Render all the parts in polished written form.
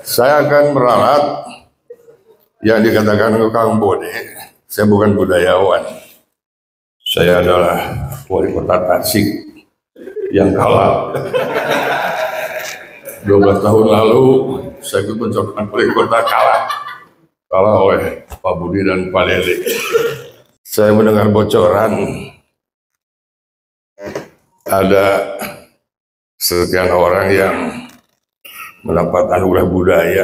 Saya akan meralat yang dikatakan Kang Bode. Saya bukan budayawan. Saya adalah wali kota Tasik yang kalah. 12 tahun lalu saya ikut mencoblos wali kota kalah oleh Pak Budi dan Pak Lele. Saya mendengar bocoran ada sekian orang yang mendapat anugerah budaya,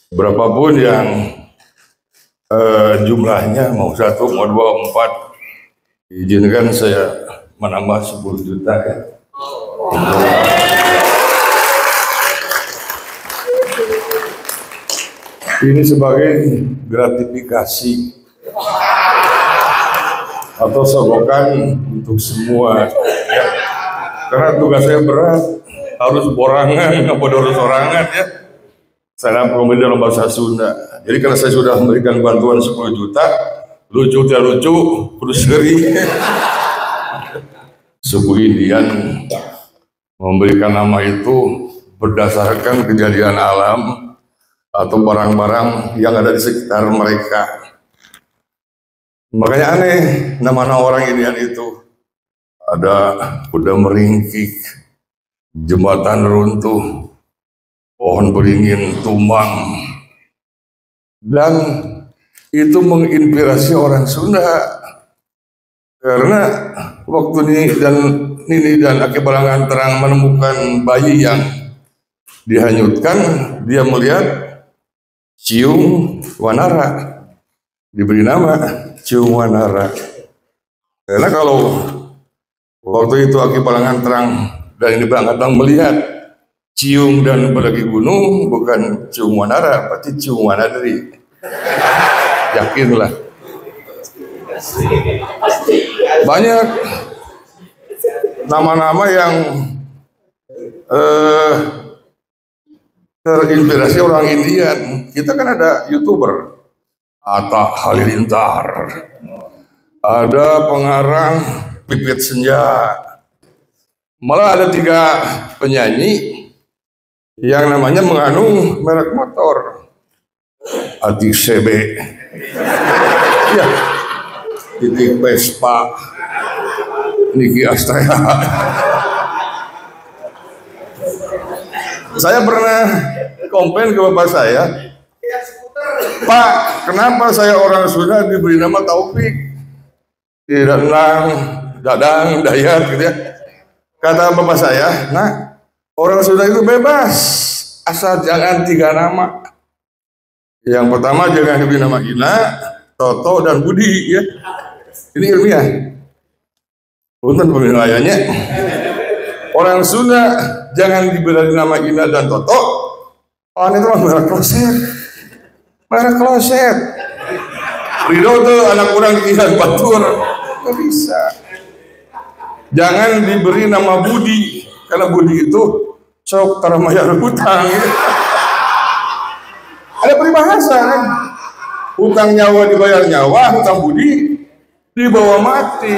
berapapun yang jumlahnya, mau 1, mau 2, 4, izinkan saya menambah 10 juta ya. Ini sebagai gratifikasi atau sogokan untuk semua ya. Karena tugas saya berat, harus borangan, nggak harus orangan ya. Saya promosi dalam bahasa Sunda. Jadi karena saya sudah memberikan bantuan 10 juta, lucu tidak lucu, terus seri. Suku Indian memberikan nama itu berdasarkan kejadian alam atau barang-barang yang ada di sekitar mereka. Makanya aneh nama-nama orang Indian itu. Ada kuda meringkik, jembatan runtuh, pohon beringin tumbang, dan itu menginspirasi orang Sunda. Karena waktu Nini dan Aki Balangan Terang menemukan bayi yang dihanyutkan, dia melihat Ciung Wanara, diberi nama Ciung Wanara. Karena kalau waktu itu Aki Balangan Terang dan ini Balangan Terang melihat ciung dan pendaki gunung bukan Ciung Wanara, berarti Ciung Wanadri. Yakinlah. Banyak nama-nama yang terinspirasi orang Indian. Kita kan ada YouTuber Atta Halilintar, ada pengarang Pipit Senja, malah ada 3 penyanyi yang namanya mengandung merek motor. Atik CB, ya, Titik Vespa, Niki Astrea. Saya pernah komplain ke bapak saya, Pak, kenapa saya orang Sunda diberi nama Taufik, tidak Dadang, Dayat gitu ya. Kata bapak saya, nah orang Sunda itu bebas, asal jangan 3 nama. Yang pertama jangan diberi nama Ina, Toto, dan Budi ya. Ini ilmiah. Punten penilaiannya. Orang Sunda jangan diberi nama Ina dan Toto. Oh itu mah merek kloset. Merek kloset. Ridho tuh anak orang dikiran batur. Gak bisa. Jangan diberi nama Budi, karena Budi itu sok taramaya hutang ya. Ada peribahasa kan, hutang nyawa dibayar nyawa, hutang budi dibawa mati.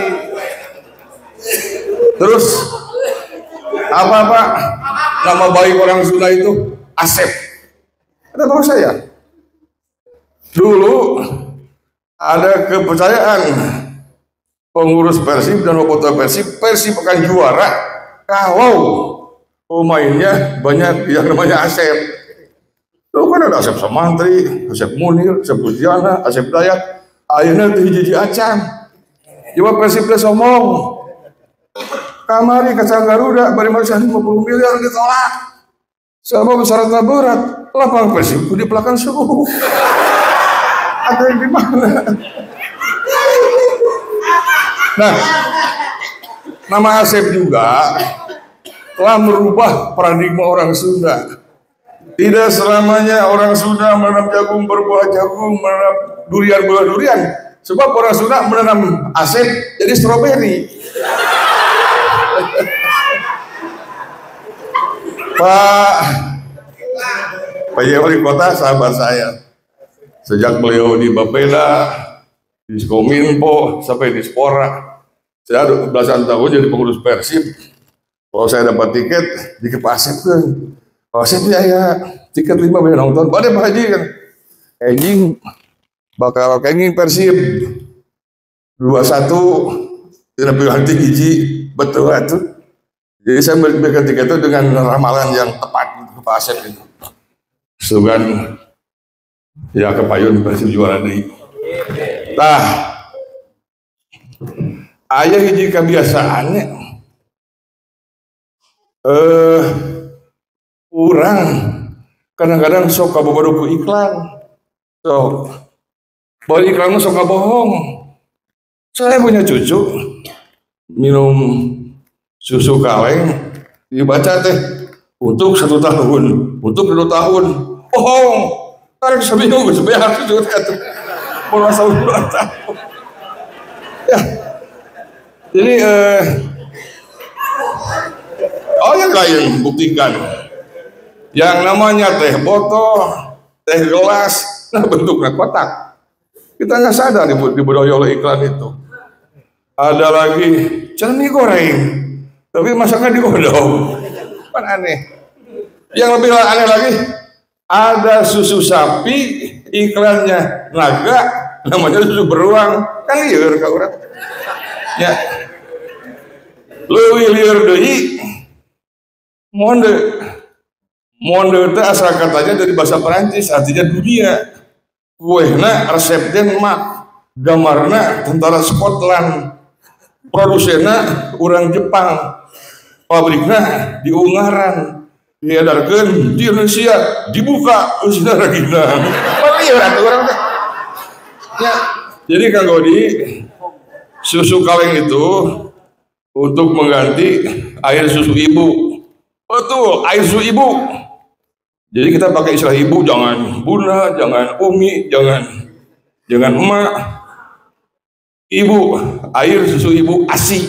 Terus apa nama baik orang Sunda itu Asep. Ada tahu saya dulu ada kepercayaan pengurus Persib dan wapota Persib akan juara kalau pemainnya banyak yang namanya Asep. Itu kan ada Asep Samantri, Asep Munir, Asep Pujiana, Asep Dayat, akhirnya itu hiji acan. Coba Persib teh somong. Kamari kacang Garuda bari manusia 50 miliar ditolak. Sebab syaratnya berat, lapang Persib di belakang suhu. Ada yang di mana? Nah, nama Asep juga telah merubah paradigma orang Sunda. Tidak selamanya orang Sunda menanam jagung berbuah jagung, menanam durian buah durian. Sebab orang Sunda menanam Asep jadi stroberi. Pak Wali Kota sahabat saya. Sejak beliau di Bapeda, di Kominfo, sampai di Spora. Saya belasan tahun jadi pengurus Persib. Kalau saya dapat tiket, dikit Asep kan. Asep ya tiket 5 bisa nonton. Ada Pak Haji kan, anjing bakal kenging Persib 2-1 tidak berganti hiji, betul itu. Jadi saya berikan tiket itu dengan ramalan yang tepat gitu, Pak Asep itu. Sugan ya kepayun Persib juara deui. Nah, aya hiji kebiasaannya. Orang kadang-kadang sok kabobodo ku iklan. Sok bawa iklan sok bohong. Saya punya cucu minum susu kaleng, dibaca teh untuk 1 tahun, untuk 2 tahun. Bohong. Tarik seminggu sebenarnya susu kata. Mau 1 tahun. Ya. Jadi yang lain buktikan. Yang namanya teh botol, teh gelas, nah bentuknya kotak. Kita nggak sadar dibodohi oleh iklan itu. Ada lagi mie goreng, tapi masaknya digodong, kan aneh. Yang lebih aneh lagi, ada susu sapi, iklannya naga, namanya susu beruang, kan liur ka urang. Ya, leuwih liur deui. Monde itu asal katanya dari bahasa Perancis, artinya dunia. Kuehna resep Denmark, gamarna tentara Scotland, produsenna orang Jepang, pabrikna di Ungaran, diedarkeun di Indonesia, dibuka usina ragina. Orang ya. Jadi Kang Godi, susu kaleng itu untuk mengganti air susu ibu. Betul, air susu ibu. Jadi kita pakai istilah ibu, jangan bunda, jangan umi, jangan emak. Ibu, air susu ibu ASI.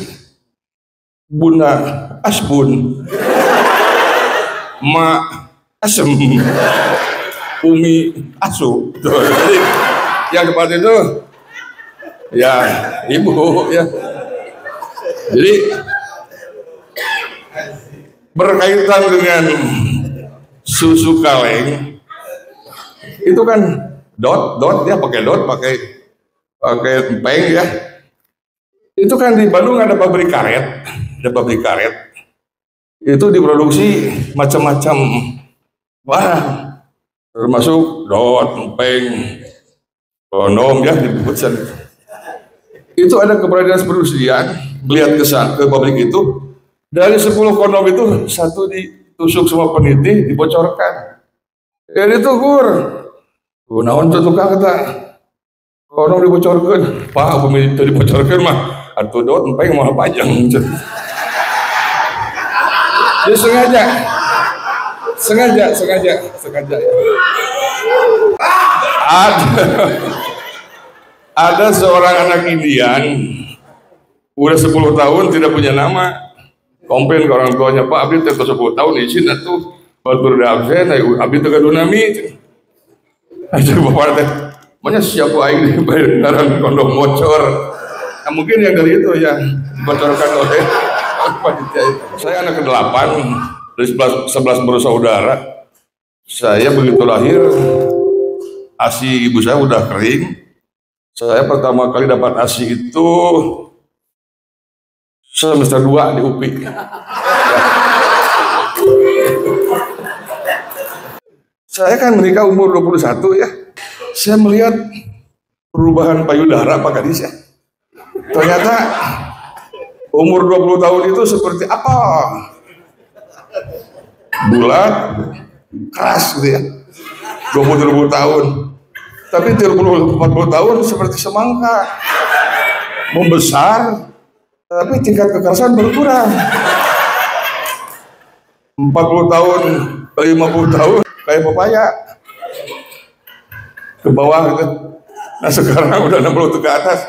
Bunda asbun. Emak asem. Umi asu. Jadi yang tepat itu ya ibu ya. Jadi berkaitan dengan susu kaleng itu kan dot dia pakai empeng ya. Itu kan di Bandung ada pabrik karet, itu diproduksi macam-macam barang termasuk dot, empeng, kondom ya dibuatkan. Itu ada keberadaan produksian, lihat ke pabrik itu. Dari 10 kondom itu 1 ditusuk semua peniti, dibocorkan. Ya itu Gur. Naon tuh tukang kata. Kondom dibocorkan. Pak, pemilik itu dibocorkan mah. Atuh dot empeng mah panjang. Dia sengaja. Ada seorang anak Indian udah 10 tahun tidak punya nama. Komplain ke orang tuanya, Pak abdi teh 10 tahun izin atuh batur da absen abdi teh gadunami. Aja bapak teh manya siapa aing ngaran kondom bocor. Nah, mungkin yang dari itu yang dibocorkan oleh panitia itu. Saya anak ke-8 dari 11 bersaudara. Saya begitu lahir ASI ibu saya udah kering. Saya pertama kali dapat ASI itu semester 2 di UPI. Saya kan menikah umur 21 ya. Saya melihat perubahan payudara Pak Kadis ya. Ternyata umur 20 tahun itu seperti apa? Bulat, keras gitu ya. 20 tahun. Tapi 40 tahun seperti semangka. Membesar, tapi tingkat kekerasan berkurang. 40 tahun, 50 tahun kayak pepaya ke bawah gitu. Nah sekarang udah 60 ke atas,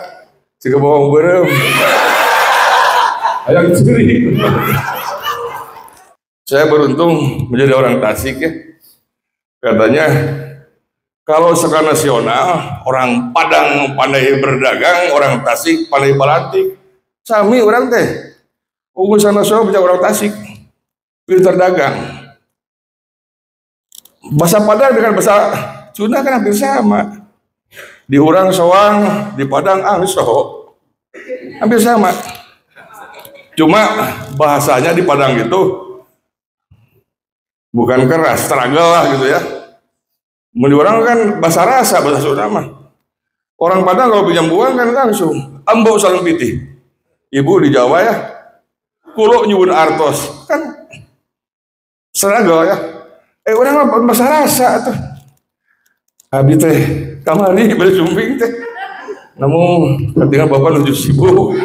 si ke bawah berem. Ayang ciri. Saya beruntung menjadi orang Tasik ya. Katanya kalau skala nasional orang Padang pandai berdagang, orang Tasik pandai balantik. Sami orang teh, ugusan nasional bisa orang Tasik, pintar dagang. Bahasa Padang dengan bahasa Sunda kan hampir sama. Di urang soang, di Padang angso, hampir sama. Cuma bahasanya di Padang itu bukan keras, struggle lah gitu ya. Di orang kan bahasa rasa, bahasa Sunda mah. Orang Padang kalau pinjam uang kan langsung ambok saling pitih. Ibu di Jawa ya, kulo nyuwun artos kan struggle ya. Orang mah bahasa rasa tuh. Abi teh kamari beli sumping teh. Namun ketika bapak nuju sibuk.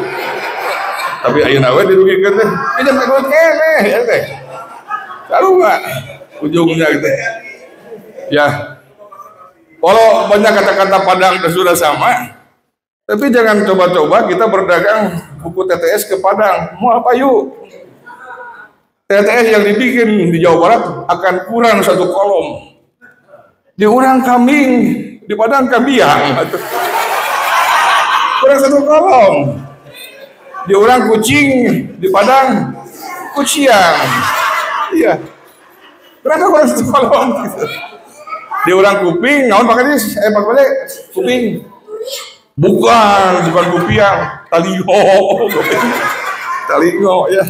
Tapi ayeuna we dirugikeun teh. Pinjam ke duit kene ya teh. Lalu enggak ujungnya gitu. Ya. Kalau banyak kata-kata Padang sudah sama, tapi jangan coba-coba kita berdagang buku TTS ke Padang. Mau apa yuk? TTS yang dibikin di Jawa Barat akan kurang 1 kolom. Di urang kambing, di Padang kambiang. Kurang 1 kolom. Di urang kucing, di Padang kuciang. Iya. Berapa kurang 1 kolom? Gitu. Di urang kuping, naon pakai kuping. Bukan kupiang, talingo ya.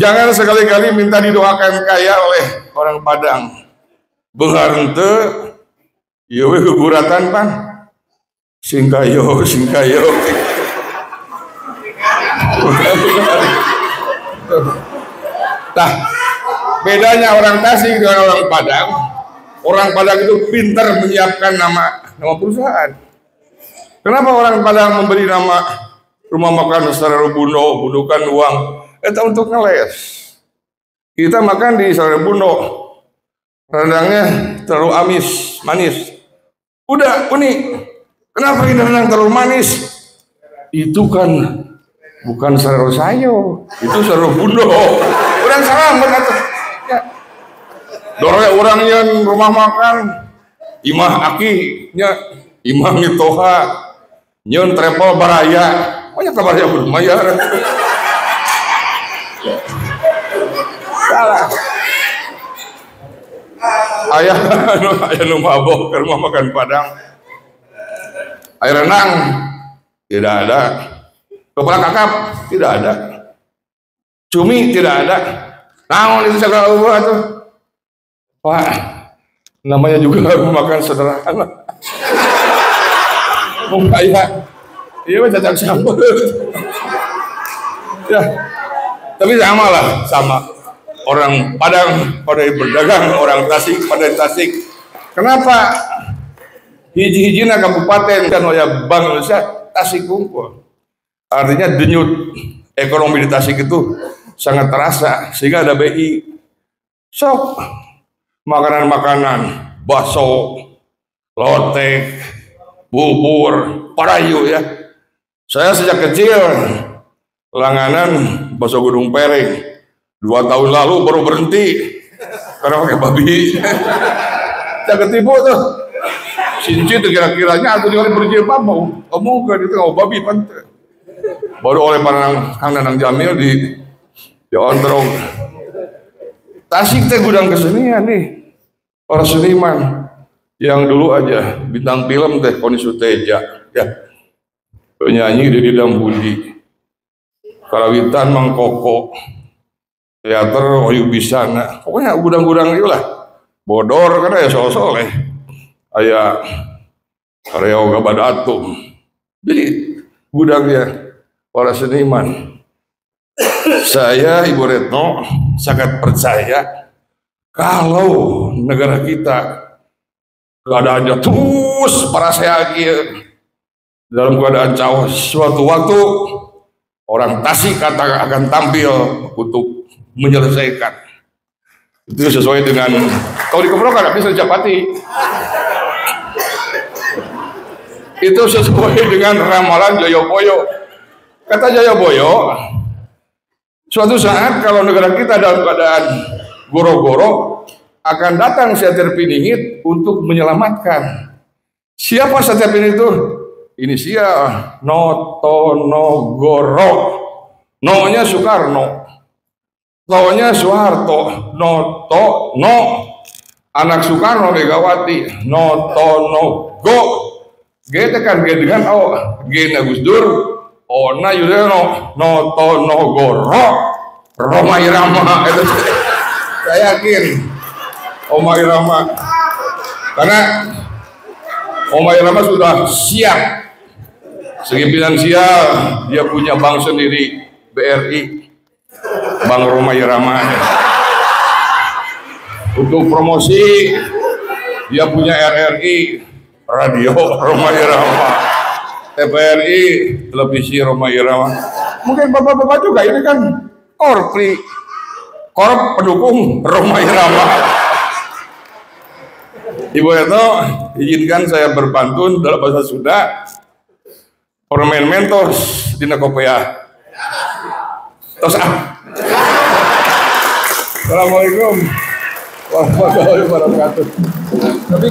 Jangan sekali-kali minta didoakan kaya oleh orang Padang. Beunghar henteu, ieu we guguratan Pan. Singkayo. Nah, bedanya orang Tasik dengan orang Padang. Orang Padang itu pintar menyiapkan nama perusahaan. Kenapa orang Padang memberi nama rumah makan Sararubundo, bunukan uang? Itu untuk ngeles. Kita makan di Sararubundo, rendangnya terlalu manis. Udah unik. Kenapa ini rendang terlalu manis? Itu kan bukan Sararusayo, itu Sararubundo. Orang salah berkata. Dore orang yang rumah makan imah aki nya imah mitoha nyeun travel baraya banyak baraya bermayar salah ayah nu mabok ke rumah makan Padang air renang tidak ada, kepala kakap tidak ada, cumi tidak ada. Naon itu segala ubah tuh Pak, namanya juga makan sederhana. Kayak, iya cacak sambal. Ya, tapi sama orang Padang pada berdagang, orang Tasik pada Tasik. Kenapa? Hiji-hijina kabupaten dan oleh Bank Indonesia Tasik kumpul. Artinya denyut ekonomi di Tasik itu sangat terasa sehingga ada BI. Sok makanan-makanan, bakso, lotek, bubur, parayu ya. Saya sejak kecil langganan bakso Gunung Pereng. 2 tahun lalu baru berhenti karena pakai babi. Saya ketipu tuh. Sinci itu kira-kiranya atau dia berjilbab mau kan itu mau babi pantai. Baru oleh Kang Nanang Jamil di Ontrong. Tasik teh gudang kesenian nih. Para seniman yang dulu aja bintang film teh Koni Suteja ya, penyanyi Didi Dambudi, karawitan Mang Koko, teater Oyu Bisana, pokoknya gudang-gudang itu lah. Bodor kan ya soleh aya karya Oga Badatum. Jadi gudangnya para seniman. Saya Ibu Retno sangat percaya kalau negara kita keadaannya terus para seagir dalam keadaan caos, suatu waktu orang Tasik akan tampil untuk menyelesaikan. Itu sesuai dengan kalau di Kepulauan nggak bisa dicapati. Itu sesuai dengan ramalan Joyoboyo. Kata Joyoboyo, suatu saat kalau negara kita dalam keadaan goro-goro akan datang Setir Piningit untuk menyelamatkan. Siapa Setir Piningit itu? Inisial Notonogoro. No-nya Soekarno, To-nya Soeharto, Noto, No, anak Soekarno Megawati Notonogo gitu kan dengan Gena Gus Dur Ona Yudhoyono Notonogoro Rhoma Irama itu saya yakin Rhoma Irama, karena Rhoma Irama sudah siap segi finansial, dia punya bank sendiri BRI, Bank Rhoma Irama. Untuk promosi dia punya RRI, Radio Rhoma Irama, TVRI, televisi Rhoma Irama. Mungkin bapak-bapak juga ini kan korp pendukung Rhoma Irama. Ibu Retno, izinkan saya berpantun dalam bahasa Sunda. Permen mentos dina kopea. Tos Assalamualaikum warahmatullahi wabarakatuh.